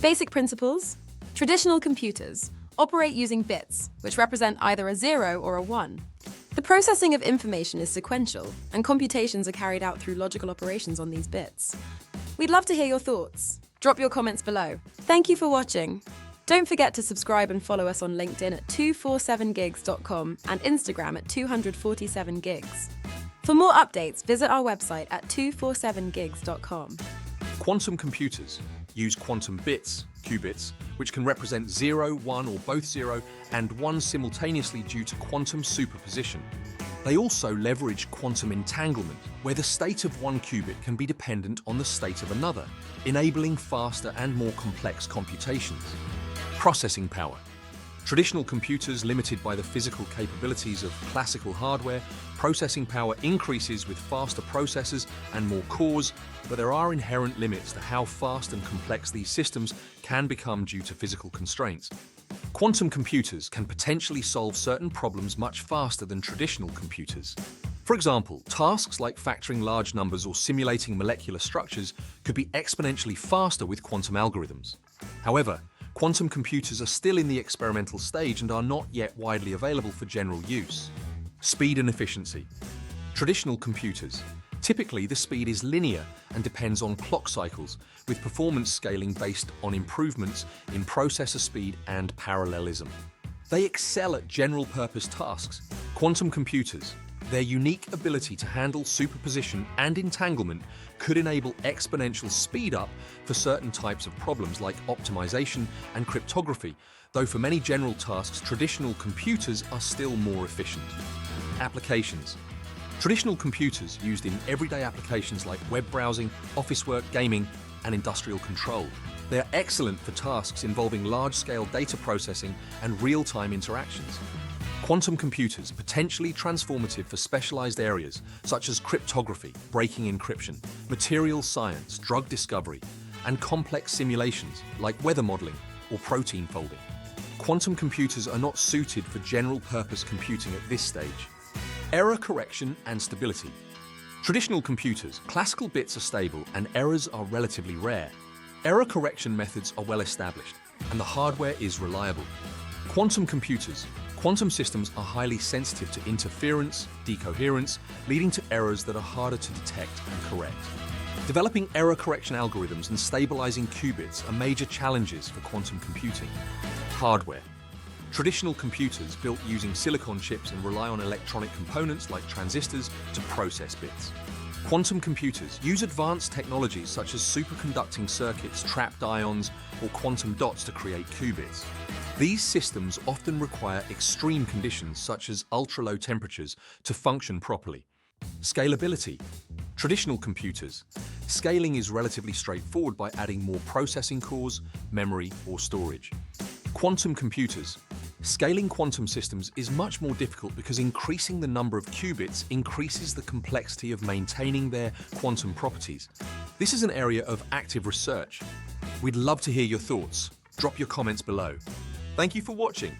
Basic principles. Traditional computers operate using bits, which represent either a 0 or a 1. The processing of information is sequential, and computations are carried out through logical operations on these bits. We'd love to hear your thoughts. Drop your comments below. Thank you for watching. Don't forget to subscribe and follow us on LinkedIn at 247gigs.com and Instagram at 247gigs. For more updates, visit our website at 247gigs.com. Quantum computers use quantum bits, qubits, which can represent 0, 1, or both 0 and 1 simultaneously due to quantum superposition. They also leverage quantum entanglement, where the state of one qubit can be dependent on the state of another, enabling faster and more complex computations. Processing power. Traditional computers limited by the physical capabilities of classical hardware, processing power increases with faster processors and more cores, but there are inherent limits to how fast and complex these systems can become due to physical constraints. Quantum computers can potentially solve certain problems much faster than traditional computers. For example, tasks like factoring large numbers or simulating molecular structures could be exponentially faster with quantum algorithms. However, quantum computers are still in the experimental stage and are not yet widely available for general use. Speed and efficiency. Traditional computers. Typically, the speed is linear and depends on clock cycles, with performance scaling based on improvements in processor speed and parallelism. They excel at general-purpose tasks. Quantum computers. Their unique ability to handle superposition and entanglement could enable exponential speed-up for certain types of problems like optimization and cryptography, though for many general tasks, traditional computers are still more efficient. Applications. Traditional computers used in everyday applications like web browsing, office work, gaming, and industrial control. They are excellent for tasks involving large-scale data processing and real-time interactions. Quantum computers potentially transformative for specialized areas such as cryptography, breaking encryption, materials science, drug discovery, and complex simulations like weather modeling or protein folding. Quantum computers are not suited for general-purpose computing at this stage. Error correction and stability. Traditional computers, classical bits are stable and errors are relatively rare. Error correction methods are well established, and the hardware is reliable. Quantum computers. Quantum systems are highly sensitive to interference, decoherence, leading to errors that are harder to detect and correct. Developing error correction algorithms and stabilizing qubits are major challenges for quantum computing. Hardware. Traditional computers built using silicon chips and rely on electronic components like transistors to process bits. Quantum computers use advanced technologies such as superconducting circuits, trapped ions, or quantum dots to create qubits. These systems often require extreme conditions such as ultra-low temperatures to function properly. Scalability. Traditional computers. Scaling is relatively straightforward by adding more processing cores, memory, or storage. Quantum computers. Scaling quantum systems is much more difficult because increasing the number of qubits increases the complexity of maintaining their quantum properties. This is an area of active research. We'd love to hear your thoughts. Drop your comments below. Thank you for watching.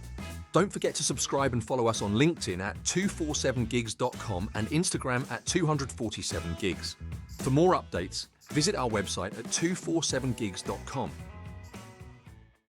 Don't forget to subscribe and follow us on LinkedIn at 247gigs.com and Instagram at 247gigs. For more updates, visit our website at 247gigs.com.